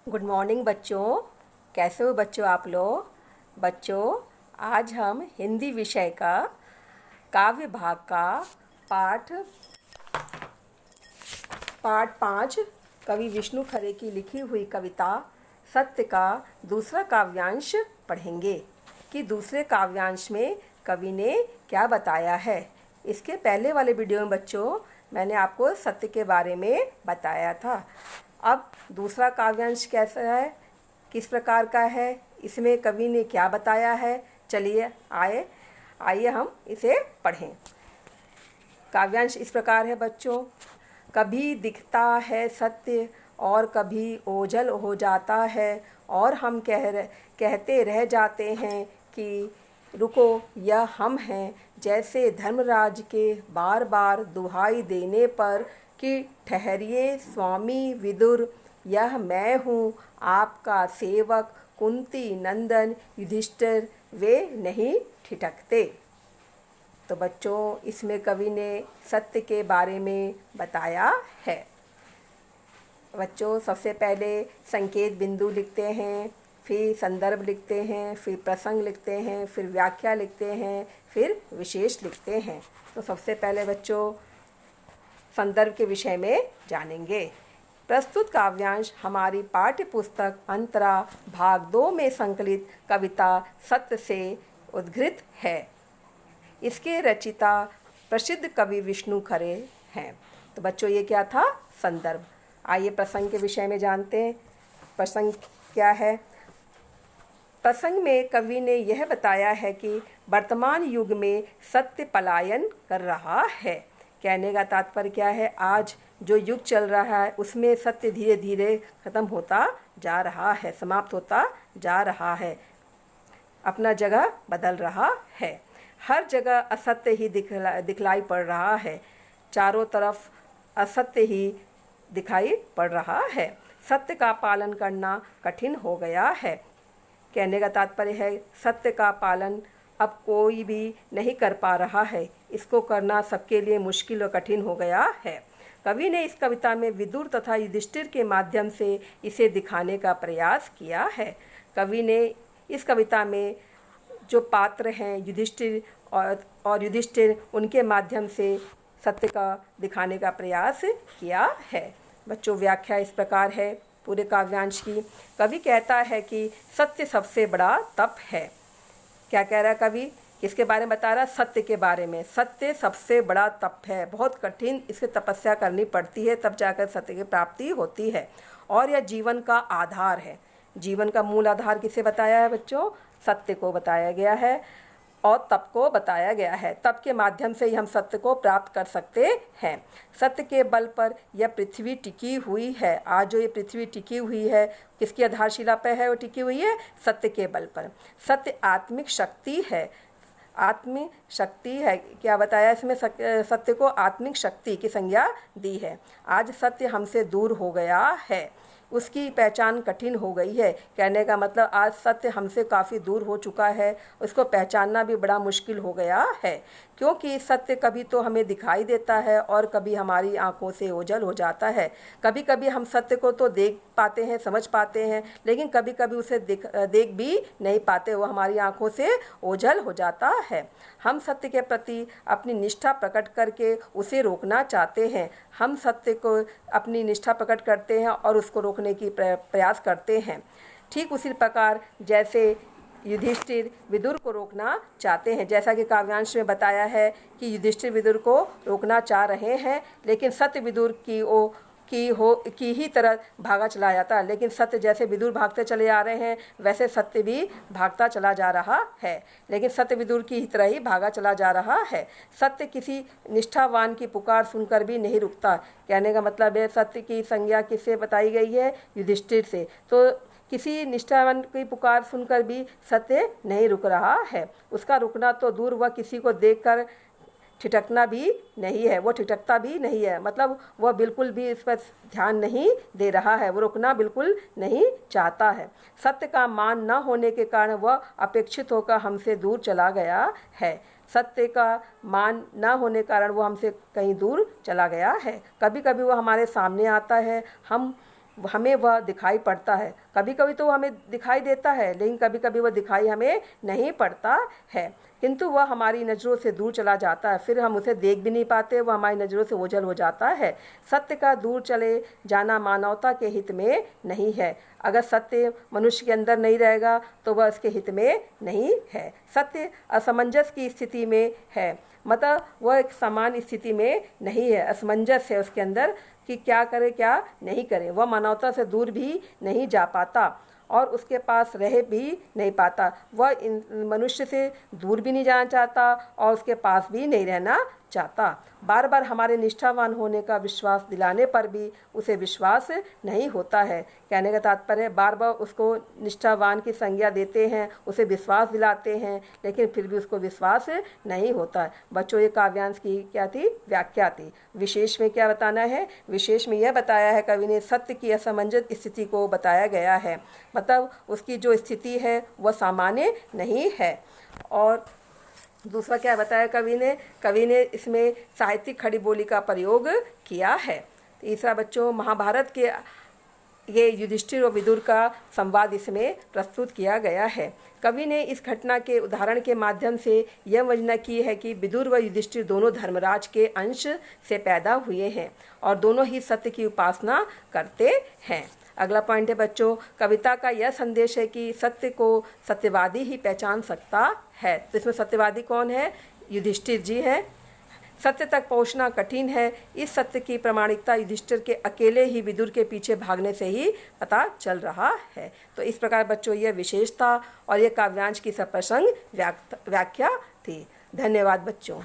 Good morning बच्चों। कैसे हो बच्चों आप लोग? बच्चों, आज हम हिंदी विषय का काव्य भाग का पाठ पाठ 5 कवि विष्णु खरे की लिखी हुई कविता सत्य का दूसरा काव्यांश पढ़ेंगे कि दूसरे काव्यांश में कवि ने क्या बताया है। इसके पहले वाले वीडियो में बच्चों मैंने आपको सत्य के बारे में बताया था। अब दूसरा काव्यांश कैसा है, किस प्रकार का है, इसमें कवि ने क्या बताया है, चलिए आइए हम इसे पढ़ें। काव्यांश इस प्रकार है बच्चों। कभी दिखता है सत्य और कभी ओझल हो जाता है और हम कहते रह जाते हैं कि रुको यह हम हैं। जैसे धर्मराज के बार बार दुहाई देने पर कि ठहरिए स्वामी विदुर, यह मैं हूँ आपका सेवक कुंती नंदन युधिष्ठिर, वे नहीं ठिठकते। तो बच्चों, इसमें कवि ने सत्य के बारे में बताया है। बच्चों, सबसे पहले संकेत बिंदु लिखते हैं, फिर संदर्भ लिखते हैं, फिर प्रसंग लिखते हैं, फिर व्याख्या लिखते हैं, फिर विशेष लिखते हैं। तो सबसे पहले बच्चों संदर्भ के विषय में जानेंगे। प्रस्तुत काव्यांश हमारी पाठ्य पुस्तक अंतरा भाग 2 में संकलित कविता सत्य से उद्धृत है। इसके रचिता प्रसिद्ध कवि विष्णु खरे हैं। तो बच्चों, ये क्या था? संदर्भ। आइए प्रसंग के विषय में जानते हैं। प्रसंग क्या है? प्रसंग में कवि ने यह बताया है कि वर्तमान युग में सत्य पलायन कर रहा है। कहने का तात्पर्य क्या है? आज जो युग चल रहा है उसमें सत्य धीरे धीरे खत्म होता जा रहा है, समाप्त होता जा रहा है, अपना जगह बदल रहा है। हर जगह असत्य ही दिखलाई पड़ रहा है। चारों तरफ असत्य ही दिखाई पड़ रहा है। सत्य का पालन करना कठिन हो गया है। कहने का तात्पर्य है सत्य का पालन अब कोई भी नहीं कर पा रहा है। इसको करना सबके लिए मुश्किल और कठिन हो गया है। कवि ने इस कविता में विदुर तथा युधिष्ठिर के माध्यम से इसे दिखाने का प्रयास किया है। कवि ने इस कविता में जो पात्र हैं युधिष्ठिर और युधिष्ठिर, उनके माध्यम से सत्य का दिखाने का प्रयास किया है। बच्चों, व्याख्या इस प्रकार है पूरे काव्यांश की। कवि कहता है कि सत्य सबसे बड़ा तप है। क्या कह रहा है कवि? किसके बारे में बता रहा है? सत्य के बारे में। सत्य सबसे बड़ा तप है, बहुत कठिन इसकी तपस्या करनी पड़ती है, तब जाकर सत्य की प्राप्ति होती है। और यह जीवन का आधार है। जीवन का मूल आधार किसे बताया है बच्चों? सत्य को बताया गया है और तप को बताया गया है। तप के माध्यम से ही हम सत्य को प्राप्त कर सकते हैं। सत्य के बल पर यह पृथ्वी टिकी हुई है। आज जो ये पृथ्वी टिकी हुई है, किसकी आधारशिला पर है वो टिकी हुई है? सत्य के बल पर। सत्य आत्मिक शक्ति है। आत्मिक शक्ति है। क्या बताया इसमें? सत्य को आत्मिक शक्ति की संज्ञा दी है। आज सत्य हमसे दूर हो गया है, उसकी पहचान कठिन हो गई है। कहने का मतलब आज सत्य हमसे काफ़ी दूर हो चुका है, उसको पहचानना भी बड़ा मुश्किल हो गया है। क्योंकि सत्य कभी तो हमें दिखाई देता है और कभी हमारी आंखों से ओझल हो जाता है। कभी कभी हम सत्य को तो देख पाते हैं, समझ पाते हैं, लेकिन कभी कभी उसे देख भी नहीं पाते, वो हमारी आंखों से ओझल हो जाता है। हम सत्य के प्रति अपनी निष्ठा प्रकट करके उसे रोकना चाहते हैं। हम सत्य को अपनी निष्ठा प्रकट करते हैं और उसको रोकने की प्रयास करते हैं। ठीक उसी प्रकार जैसे युधिष्ठिर विदुर को रोकना चाहते हैं। जैसा कि काव्यांश में बताया है कि युधिष्ठिर विदुर को रोकना चाह रहे हैं, लेकिन सत्य विदुर की ही तरह भागा चला जाता है। लेकिन सत्य जैसे विदुर भागते चले आ रहे हैं, वैसे सत्य भी भागता चला जा रहा है, लेकिन सत्य विदुर की ही तरह ही भागा चला जा रहा है। सत्य किसी निष्ठावान की पुकार सुनकर भी नहीं रुकता। कहने का मतलब है सत्य की संज्ञा किससे बताई गई है? युधिष्ठिर से। तो किसी निष्ठावान की पुकार सुनकर भी सत्य नहीं रुक रहा है। उसका रुकना तो दूर, वह किसी को देखकर ठिठकना भी नहीं है, वो ठिठकता भी नहीं है। मतलब वह बिल्कुल भी इस पर ध्यान नहीं दे रहा है, वो रुकना बिल्कुल नहीं चाहता है। सत्य का मान न होने के कारण वह अपेक्षित होकर हमसे दूर चला गया है। सत्य का मान न होने कारण वो हमसे कहीं दूर चला गया है। कभी कभी वो हमारे सामने आता है, हम हमें वह दिखाई पड़ता है। कभी कभी तो हमें दिखाई देता है, लेकिन कभी कभी वह दिखाई हमें नहीं पड़ता है, किंतु वह हमारी नज़रों से दूर चला जाता है, फिर हम उसे देख भी नहीं पाते, वह हमारी नज़रों से ओझल हो जाता है। सत्य का दूर चले जाना मानवता के हित में नहीं है। अगर सत्य मनुष्य के अंदर नहीं रहेगा तो वह उसके हित में नहीं है। सत्य असमंजस की स्थिति में है, मतलब वह एक समान स्थिति में नहीं है, असमंजस है उसके अंदर कि क्या करे क्या नहीं करे। वह मानवता से दूर भी नहीं जा पाता और उसके पास रह भी नहीं पाता। वह मनुष्य से दूर भी नहीं जाना चाहता और उसके पास भी नहीं रहना चाहता। बार बार हमारे निष्ठावान होने का विश्वास दिलाने पर भी उसे विश्वास नहीं होता है। कहने का तात्पर्य बार बार उसको निष्ठावान की संज्ञा देते हैं, उसे विश्वास दिलाते हैं, लेकिन फिर भी उसको विश्वास नहीं होता है। बच्चों, ये काव्यांश की क्या थी? व्याख्या थी। विशेष में क्या बताना है? विशेष में यह बताया है कवि ने, सत्य की असमंजस स्थिति को बताया गया है, मतलब उसकी जो स्थिति है वह सामान्य नहीं है। और दूसरा क्या बताया कवि ने इसमें साहित्यिक खड़ी बोली का प्रयोग किया है। तीसरा बच्चों, महाभारत के ये युधिष्ठिर और विदुर का संवाद इसमें प्रस्तुत किया गया है। कवि ने इस घटना के उदाहरण के माध्यम से यह वर्णना की है कि विदुर व युधिष्ठिर दोनों धर्मराज के अंश से पैदा हुए हैं और दोनों ही सत्य की उपासना करते हैं। अगला पॉइंट है बच्चों, कविता का यह संदेश है कि सत्य को सत्यवादी ही पहचान सकता है। तो इसमें सत्यवादी कौन है? युधिष्ठिर जी हैं। सत्य तक पहुंचना कठिन है। इस सत्य की प्रामाणिकता युधिष्ठिर के अकेले ही विदुर के पीछे भागने से ही पता चल रहा है। तो इस प्रकार बच्चों यह विशेषता और यह काव्यांश की सप्रसंग व्याख्या थी। धन्यवाद बच्चों।